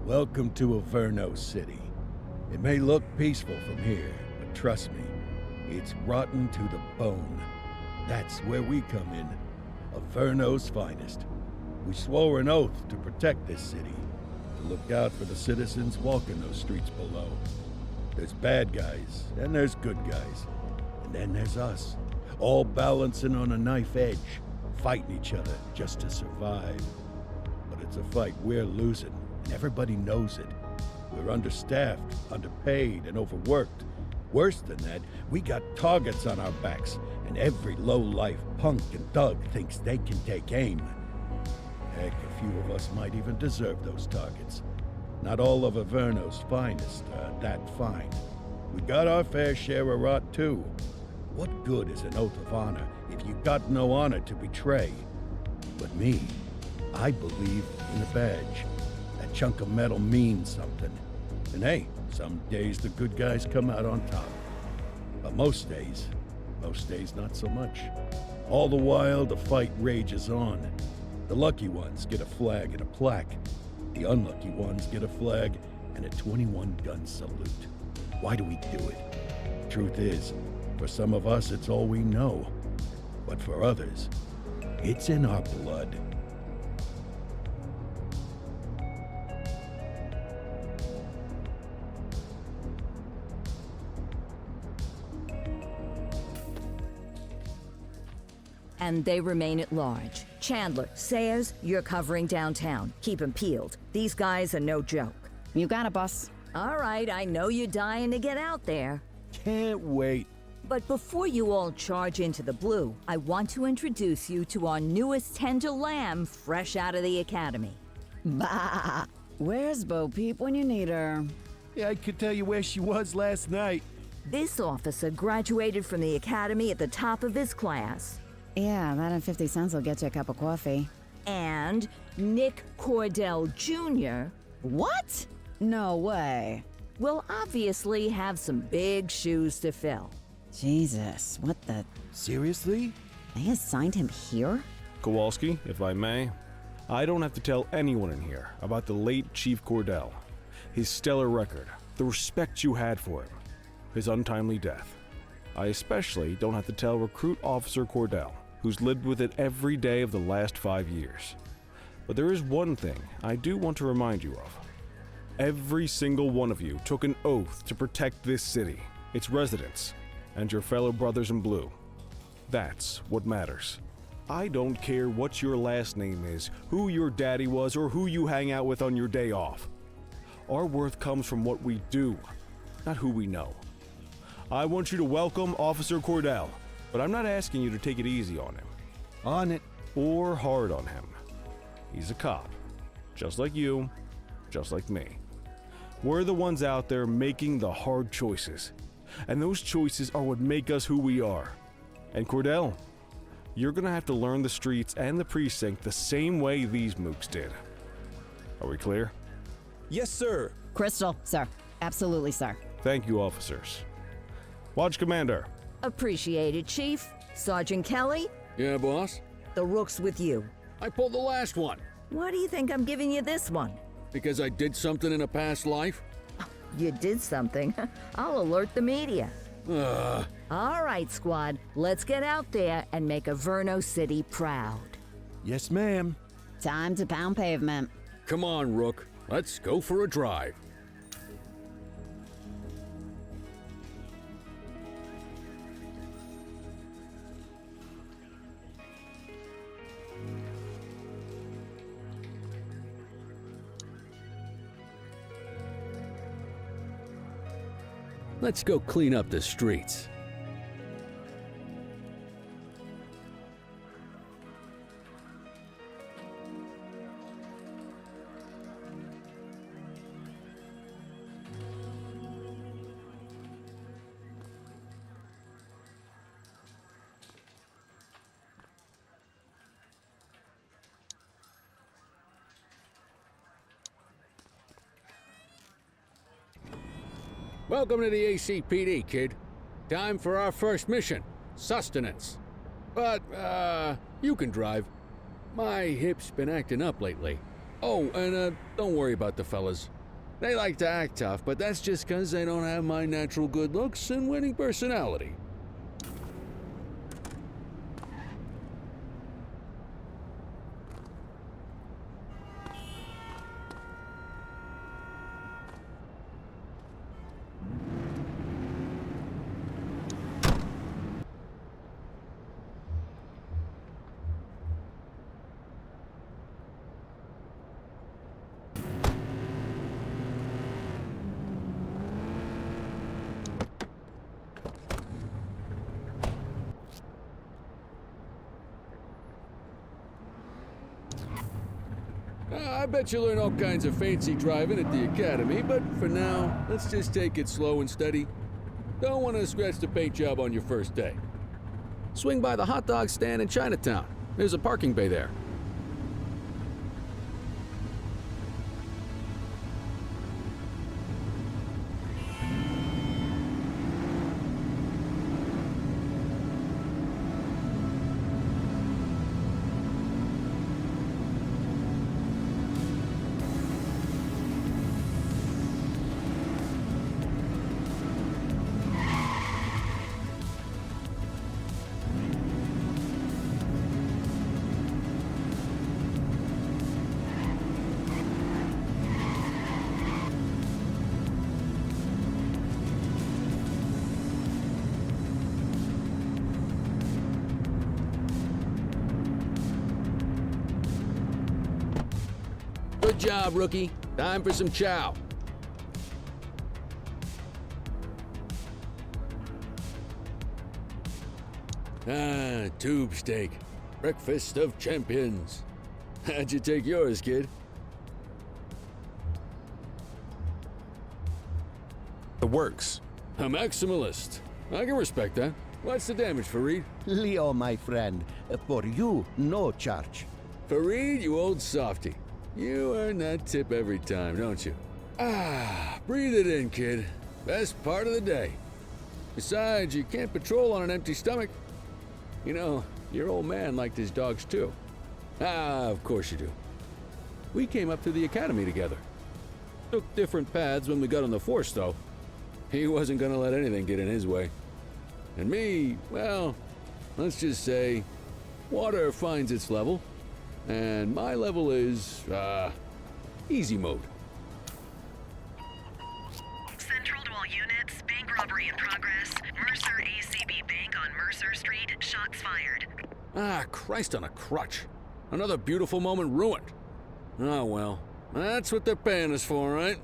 Welcome to Averno City. It may look peaceful from here, but trust me, it's rotten to the bone. That's where we come in. Averno's finest. We swore an oath to protect this city, to look out for the citizens walking those streets below. There's bad guys, and there's good guys. And then there's us, all balancing on a knife edge, fighting each other just to survive. But it's a fight we're losing, and everybody knows it. We're understaffed, underpaid, and overworked. Worse than that, we got targets on our backs, and every low-life punk and thug thinks they can take aim. Heck, a few of us might even deserve those targets. Not all of Averno's finest are that fine. We got our fair share of rot, too. What good is an oath of honor if you got no honor to betray? But me, I believe in a badge. That chunk of metal means something. And hey, some days the good guys come out on top. But most days not so much. All the while, the fight rages on. The lucky ones get a flag and a plaque. The unlucky ones get a flag and a 21-gun salute. Why do we do it? Truth is, for some of us, it's all we know. But for others, it's in our blood. And they remain at large. Chandler, Sayers, you're covering downtown. Keep 'em peeled. These guys are no joke. You got it, boss. All right, I know you're dying to get out there. Can't wait. But before you all charge into the blue, I want to introduce you to our newest tender lamb fresh out of the academy. Bah! Where's Bo Peep when you need her? Yeah, I could tell you where she was last night. This officer graduated from the academy at the top of his class. Yeah, that and 50 cents will get you a cup of coffee. And Nick Cordell Jr. What? No way. will obviously have some big shoes to fill. Jesus, what the... Seriously? They assigned him here? Kowalski, if I may, I don't have to tell anyone in here about the late Chief Cordell, his stellar record, the respect you had for him, his untimely death. I especially don't have to tell Recruit Officer Cordell, who's lived with it every day of the last 5 years. But there is one thing I do want to remind you of. Every single one of you took an oath to protect this city, its residents, and your fellow brothers in blue. That's what matters. I don't care what your last name is, who your daddy was, or who you hang out with on your day off. Our worth comes from what we do, not who we know. I want you to welcome Officer Cordell, but I'm not asking you to take it easy on him. On it. Or hard on him. He's a cop, just like you, just like me. We're the ones out there making the hard choices, and those choices are what make us who we are. And Cordell, you're gonna have to learn the streets and the precinct the same way these mooks did. Are we clear? Yes, sir. Crystal, sir. Absolutely, sir. Thank you, officers. Watch Commander. Appreciated, Chief. Sergeant Kelly, Yeah, boss? the rook's with you. I pulled the last one Why do you think I'm giving you this one? because I did something in a past life. You did something. I'll alert the media. All right, squad. Let's get out there and make Averno City proud. Yes, ma'am. Time to pound pavement. Come on, Rook. Let's go for a drive. Let's go clean up the streets. Welcome to the ACPD, kid. Time for our first mission, sustenance. But, you can drive. My hip's been acting up lately. Oh, and, don't worry about the fellas. They like to act tough, but that's just 'cause they don't have my natural good looks and winning personality. I bet you learn all kinds of fancy driving at the academy, but for now, let's just take it slow and steady. Don't want to scratch the paint job on your first day. Swing by the hot dog stand in Chinatown. There's a parking bay there. Good job, rookie. Time for some chow. Ah, tube steak. Breakfast of champions. How'd you take yours, kid? The works. A maximalist. I can respect that. What's the damage, Fareed? Leo, my friend, for you, no charge. Fareed, you old softy. You earn that tip every time, don't you? Ah, breathe it in, kid. Best part of the day. Besides, you can't patrol on an empty stomach. You know, your old man liked his dogs too. Ah, of course you do. We came up to the academy together. Took different paths when we got on the force, though. He wasn't gonna let anything get in his way. And me, well, let's just say, water finds its level. And my level is, easy mode. Central to all units, bank robbery in progress. Mercer ACB Bank on Mercer Street, shots fired. Ah, Christ on a crutch. Another beautiful moment ruined. Oh well, that's what they're paying us for, right?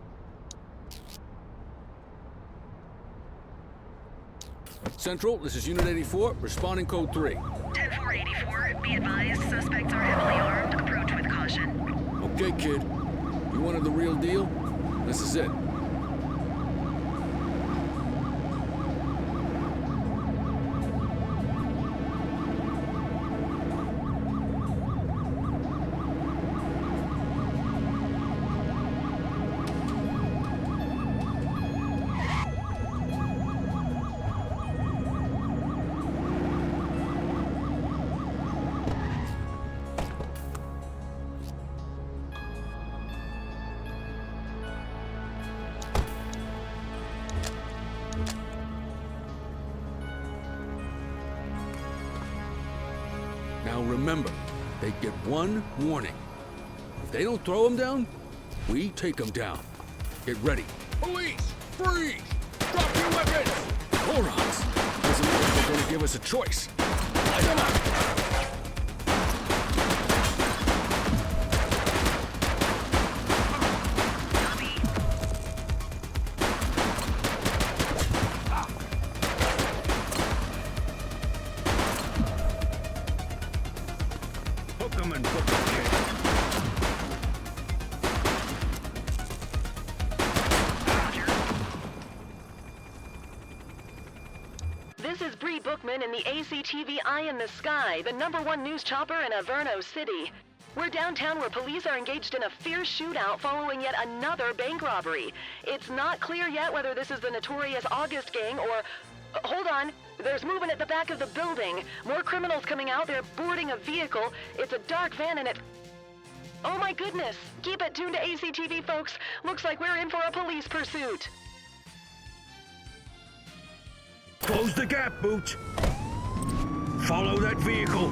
Central, this is Unit 84, responding code 3. 10-484, be advised, suspects are heavily armed. Approach with caution. Okay, kid. You wanted the real deal? This is it. Now remember, they get one warning. If they don't throw them down, we take them down. Get ready. Police! Freeze! Drop your weapons! Morons! Doesn't look like they're gonna give us a choice. Light them up! This is Bree Bookman in the ACTV Eye in the Sky, the #1 news chopper in Averno City. We're downtown where police are engaged in a fierce shootout following yet another bank robbery. It's not clear yet whether this is the notorious August gang or... hold on. There's movement at the back of the building. More criminals coming out. They're boarding a vehicle. It's a dark van and it... Oh my goodness! Keep it tuned to ACTV, folks. Looks like we're in for a police pursuit. Close the gap, Boots. Follow that vehicle.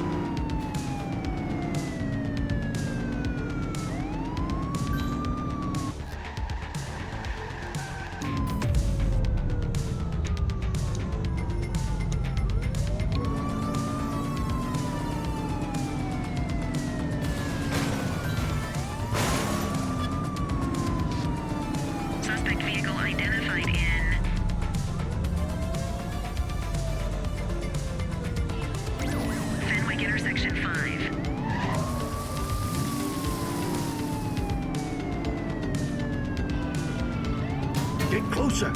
Suspect vehicle identified in Fenwick intersection 5. Get closer.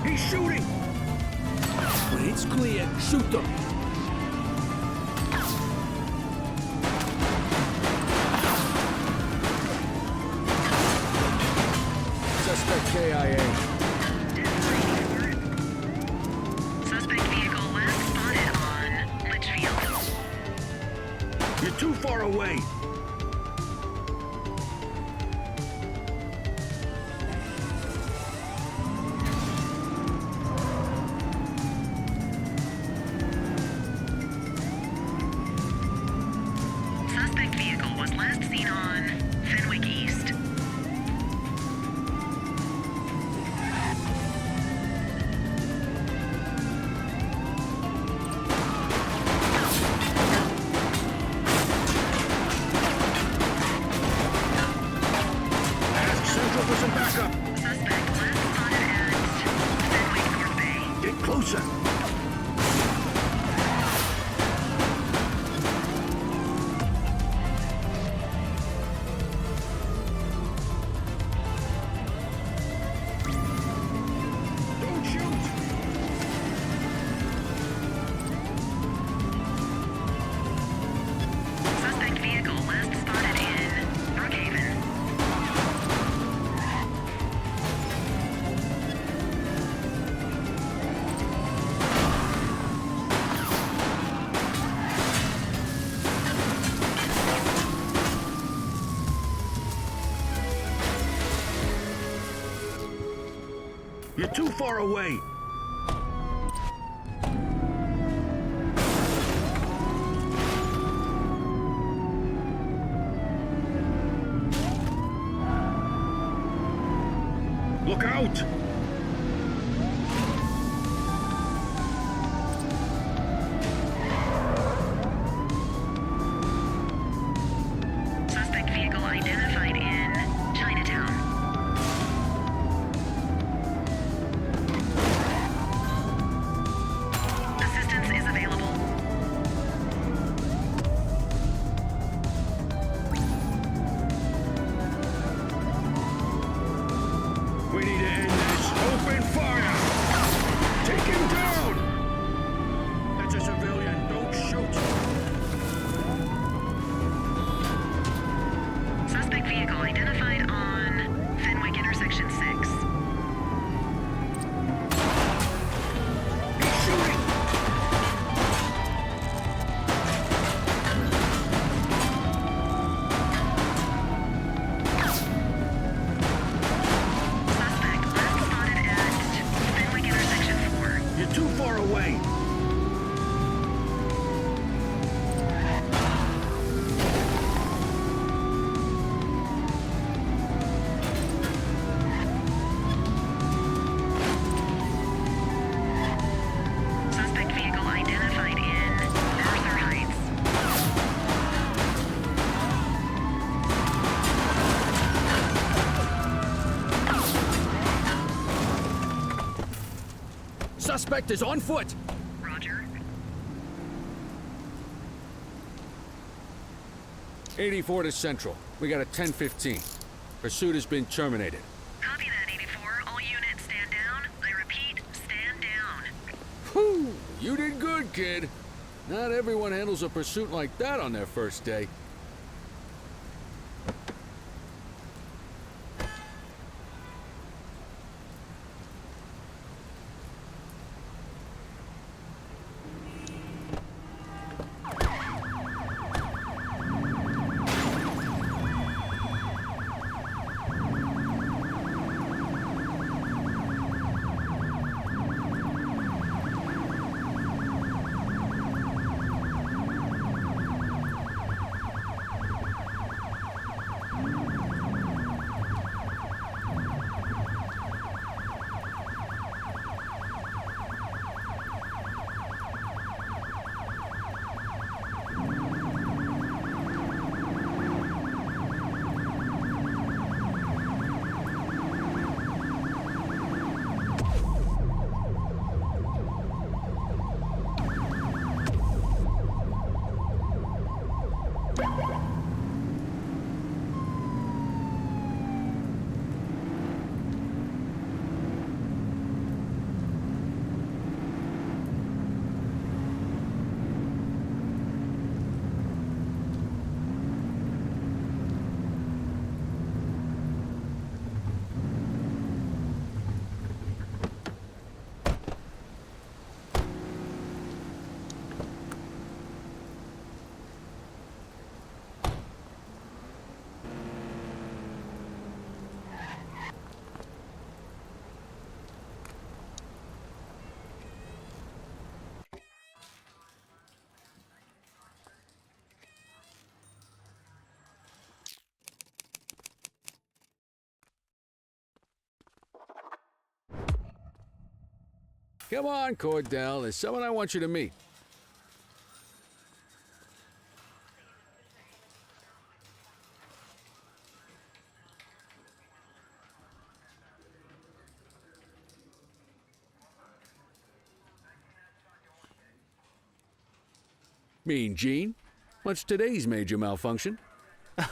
He's shooting. When it's clear, shoot them. Suspect KIA. Suspect vehicle last spotted on Litchfield. You're too far away. Suspect vehicle was last seen on Fenwick East. Ask Central for some backup. Suspect last spotted at Fenwick North Bay. Get closer. Don't shoot. Suspect vehicle last spotted in Brookhaven. You're too far away. Look out! Suspect vehicle identified in Chinatown. Assistance is available. We need to end this. Open fire! Take him down! That's a civilian. Don't shoot. Suspect vehicle identified on Fenwick intersection 6. He's shooting! Suspect last spotted at Fenwick intersection 4. You're too far away. Suspect vehicle identified in Mercer Heights. Suspect is on foot. Roger. 84 to Central. We got a 10:15. Pursuit has been terminated. Copy that, 84. All units stand down. I repeat, stand down. Whew! You did good, kid. Not everyone handles a pursuit like that on their first day. Come on, Cordell. There's someone I want you to meet. Mean Gene? What's today's major malfunction?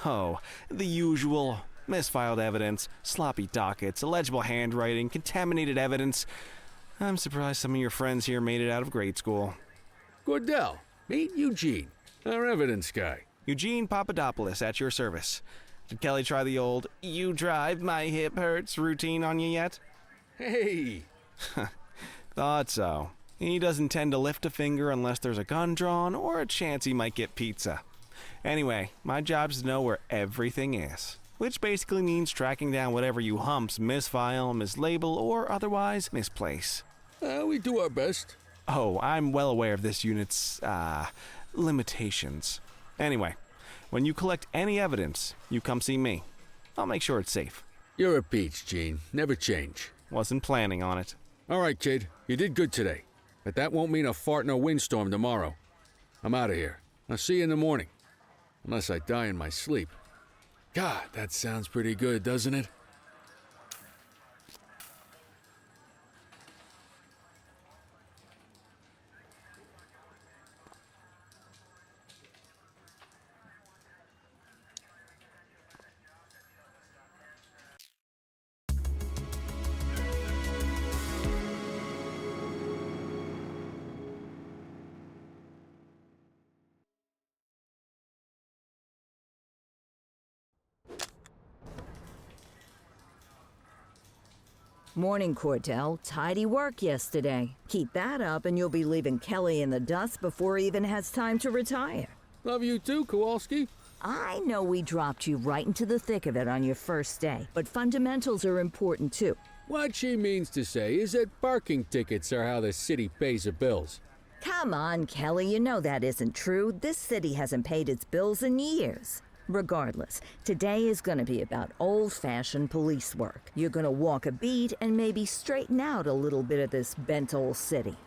Oh, the usual. Misfiled evidence, sloppy dockets, illegible handwriting, contaminated evidence. I'm surprised some of your friends here made it out of grade school. Cordell, meet Eugene, our evidence guy. Eugene Papadopoulos at your service. Did Kelly try the old, "you drive, my hip hurts" routine on you yet? Hey! Thought so. He doesn't tend to lift a finger unless there's a gun drawn or a chance he might get pizza. Anyway, my job's to know where everything is, which basically means tracking down whatever you humps misfile, mislabel, or otherwise misplace. We do our best. Oh, I'm well aware of this unit's, limitations. Anyway, when you collect any evidence, you come see me. I'll make sure it's safe. You're a peach, Gene. Never change. Wasn't planning on it. All right, kid. You did good today. But that won't mean a fart in a windstorm tomorrow. I'm out of here. I'll see you in the morning. Unless I die in my sleep. God, that sounds pretty good, doesn't it? Morning, Cordell. Tidy work yesterday. Keep that up and you'll be leaving Kelly in the dust before he even has time to retire. Love you too, Kowalski. I know we dropped you right into the thick of it on your first day, but fundamentals are important too. What she means to say is that parking tickets are how the city pays the bills. Come on, Kelly, you know that isn't true. This city hasn't paid its bills in years. Regardless, today is going to be about old-fashioned police work. You're going to walk a beat and maybe straighten out a little bit of this bent old city.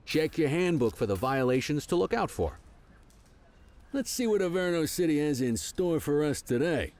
Check your handbook for the violations to look out for. Let's see what Averno City has in store for us today.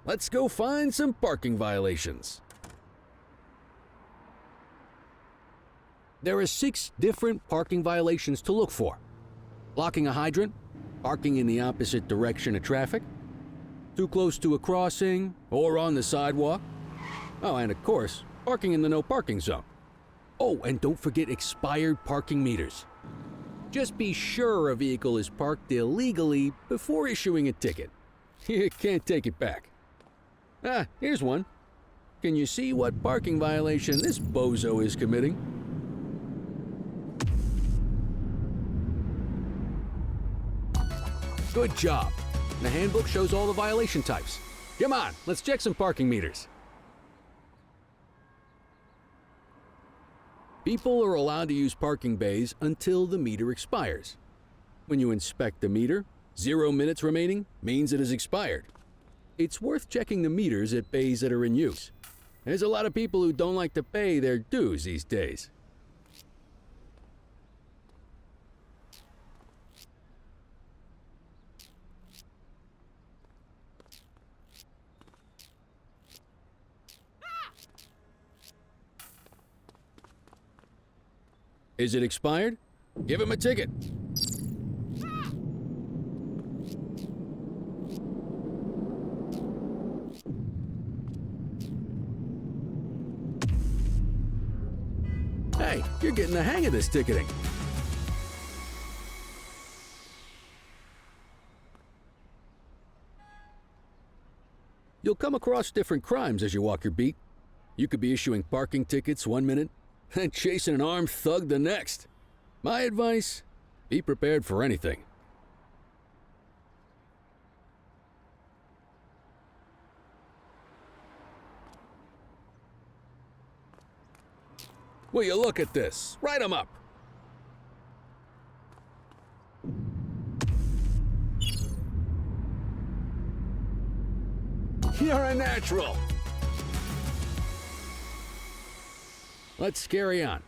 Let's go find some parking violations. There are 6 different parking violations to look for. Blocking a hydrant, parking in the opposite direction of traffic, too close to a crossing, or on the sidewalk. Oh, and of course, parking in the no parking zone. Oh, and don't forget expired parking meters. Just be sure a vehicle is parked illegally before issuing a ticket. You can't take it back. Ah, here's one. Can you see what parking violation this bozo is committing? Good job. The handbook shows all the violation types. Come on, let's check some parking meters. People are allowed to use parking bays until the meter expires. When you inspect the meter, 0 minutes remaining means it has expired. It's worth checking the meters at bays that are in use. There's a lot of people who don't like to pay their dues these days. Is it expired? Give him a ticket. Hey, you're getting the hang of this ticketing. You'll come across different crimes as you walk your beat. You could be issuing parking tickets 1 minute and chasing an armed thug the next. My advice, be prepared for anything. Will you look at this? Write 'em up. You're a natural. Let's carry on.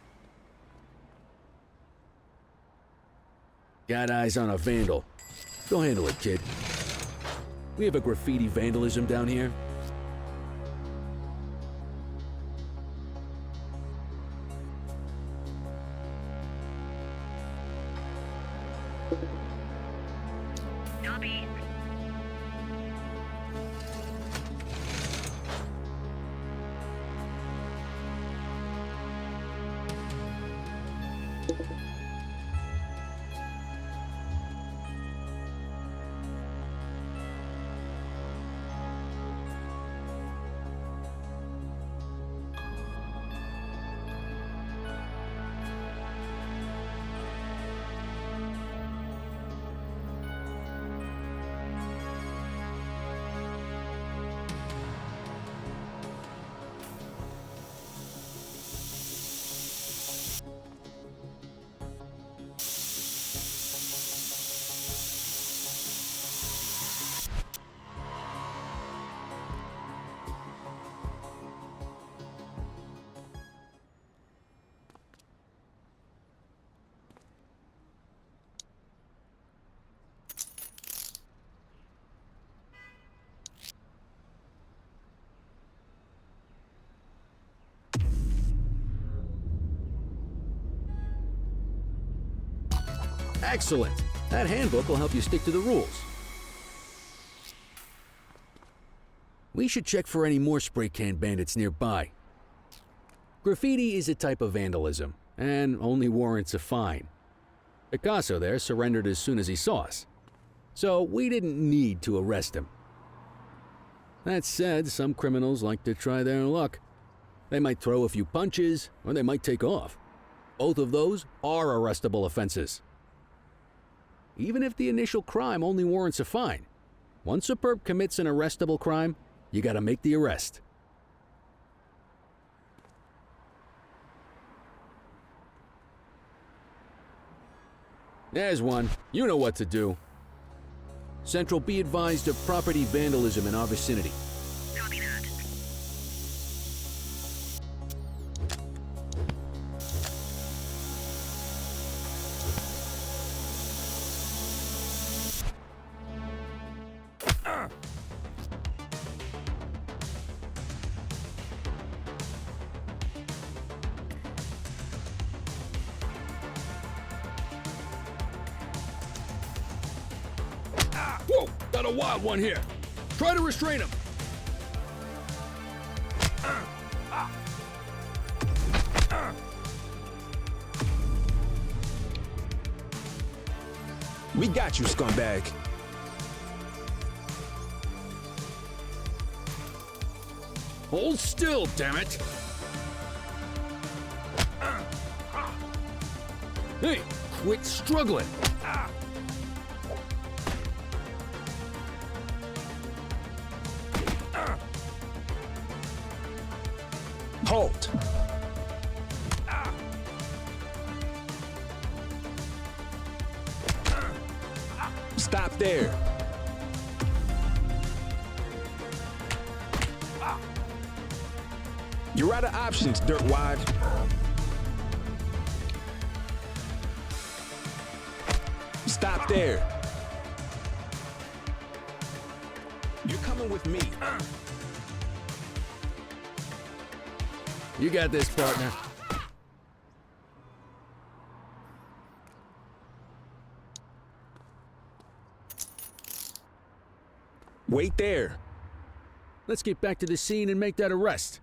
Got eyes on a vandal. Go handle it, kid. We have a graffiti vandalism down here. Copy. Excellent. That handbook will help you stick to the rules. We should check for any more spray can bandits nearby. Graffiti is a type of vandalism, and only warrants a fine. Picasso there surrendered as soon as he saw us, so we didn't need to arrest him. That said, some criminals like to try their luck. They might throw a few punches, or they might take off. Both of those are arrestable offenses. Even if the initial crime only warrants a fine, once a perp commits an arrestable crime, you gotta make the arrest. There's one. You know what to do. Central, be advised of property vandalism in our vicinity. Copy that. Whoa! Got a wild one here. Try to restrain him. We got you, scumbag. Hold still, damn it! Hey, quit struggling! Halt. Stop there. You're out of options, dirtwad. Stop there. You're coming with me. You got this, partner. Wait there. Let's get back to the scene and make that arrest.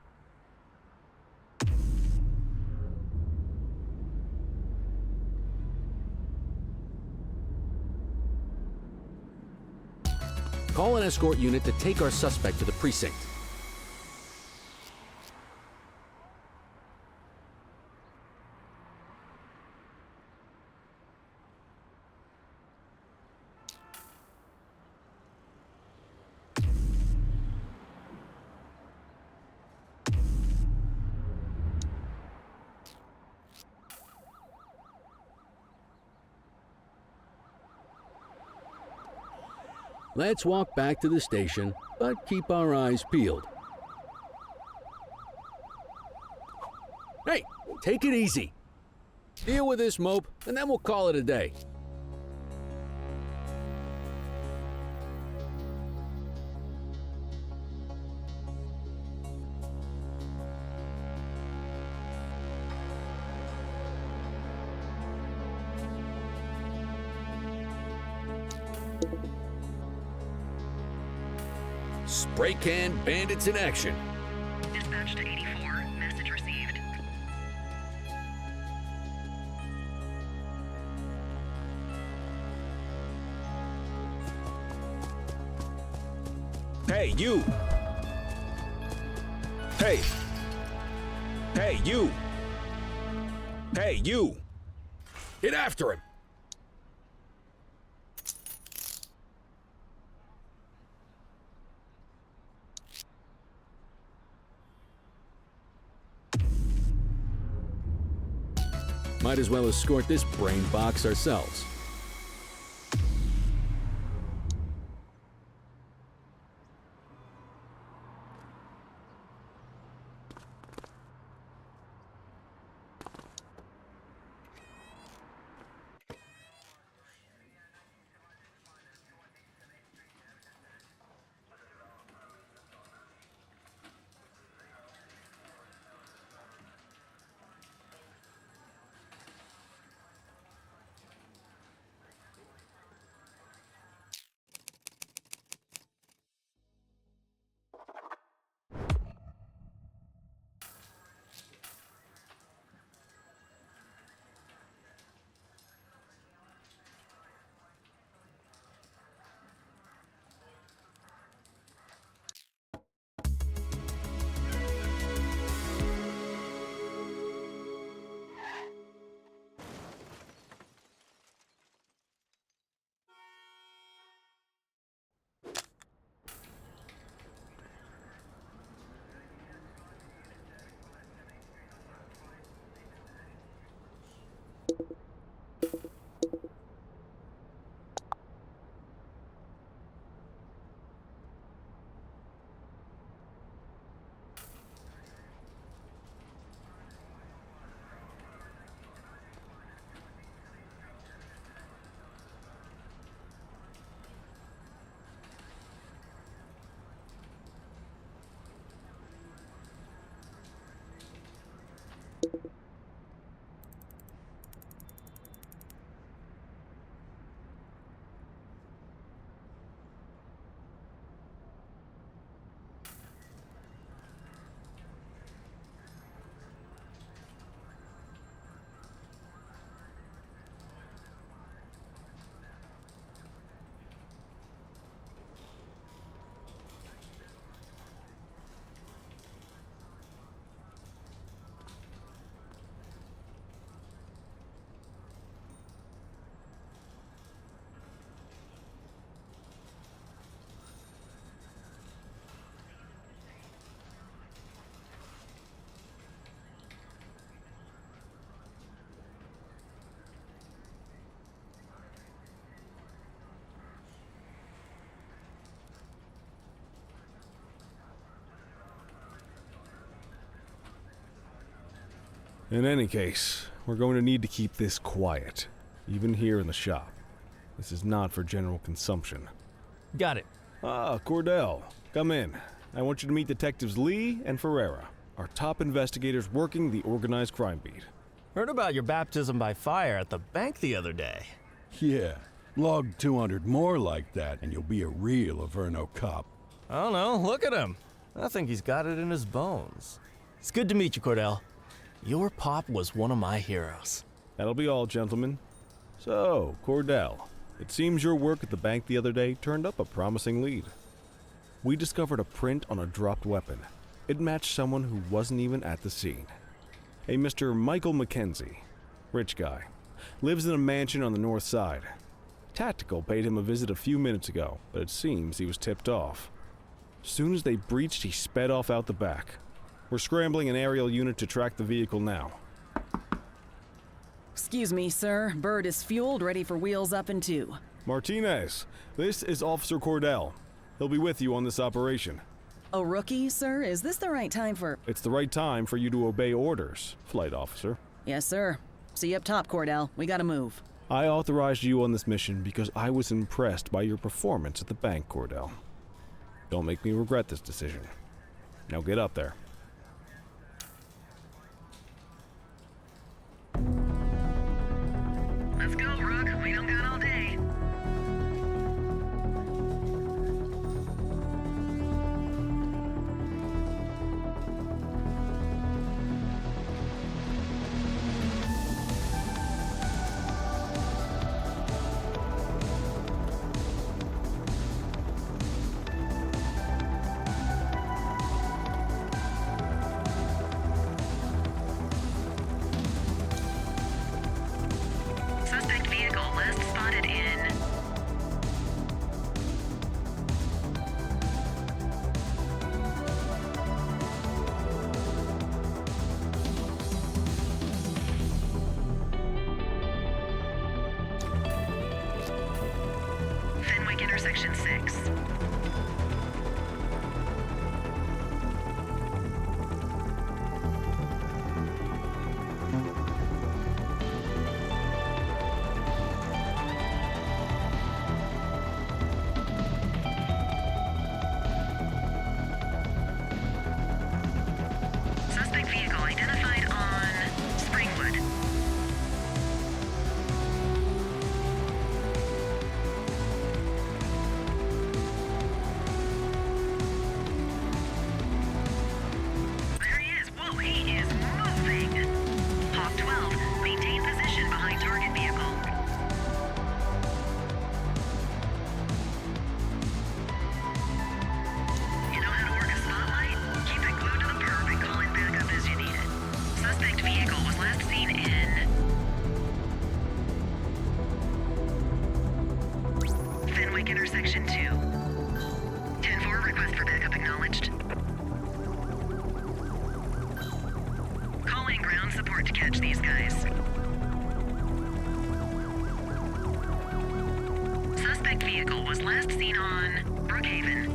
Call an escort unit to take our suspect to the precinct. Let's walk back to the station, but keep our eyes peeled. Hey, take it easy. Deal with this mope, and then we'll call it a day. Spray can bandits in action. Dispatch to 84. Message received. Hey, you. Hey. Hey, you. Hey, you. Get after him. Might as well escort this brain box ourselves. In any case, we're going to need to keep this quiet, even here in the shop. This is not for general consumption. Got it. Ah, Cordell, come in. I want you to meet Detectives Lee and Ferreira, our top investigators working the organized crime beat. Heard about your baptism by fire at the bank the other day. Yeah, log 200 more like that, and you'll be a real Averno cop. I don't know, look at him. I think he's got it in his bones. It's good to meet you, Cordell. Your pop was one of my heroes. That'll be all, gentlemen. So, Cordell, it seems your work at the bank the other day turned up a promising lead. We discovered a print on a dropped weapon. It matched someone who wasn't even at the scene. A Mr. Michael Mackenzie, rich guy, lives in a mansion on the north side. Tactical paid him a visit a few minutes ago, but it seems he was tipped off. Soon as they breached, he sped off out the back. We're scrambling an aerial unit to track the vehicle now. Excuse me, sir. Bird is fueled, ready for wheels up in 2. Martinez, this is Officer Cordell. He'll be with you on this operation. A rookie, sir? Is this the right time for... It's the right time for you to obey orders, flight officer. Yes, sir. See you up top, Cordell. We gotta move. I authorized you on this mission because I was impressed by your performance at the bank, Cordell. Don't make me regret this decision. Now get up there. Let's go, Rook. We don't got all day. Suspect vehicle last spotted in... Fenwick intersection 6. Suspect vehicle identified on Springwood. There he is. Whoa, he is moving. Hawk 12, maintain position behind target vehicle. You know how to work a spotlight? Keep it glued to the perp and call in backup as you need it. Suspect vehicle was last seen in... Fenwick intersection 2. 10-4, request for backup acknowledged. Call in ground support to catch these guys. Suspect vehicle was last seen on Brookhaven.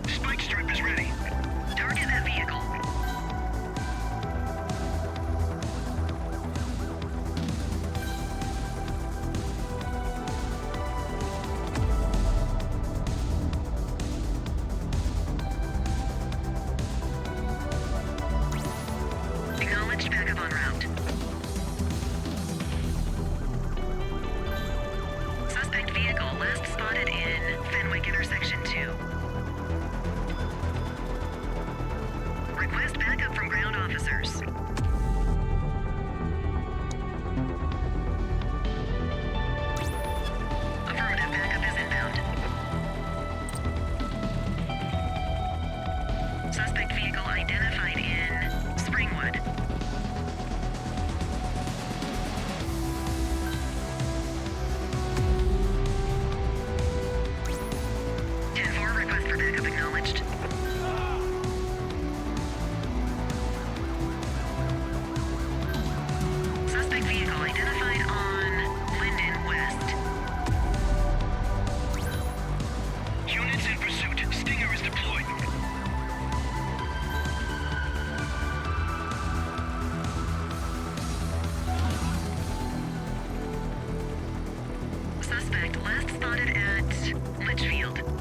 Spike strip is ready. Target that vehicle. Acknowledged backup en route. Suspect vehicle last spotted in Fenwick intersection 2. Request backup from ground officers. Affirmative, backup is inbound. Suspect vehicle identified in Springwood. Request for backup acknowledged. Suspect vehicle identified Knowledge field.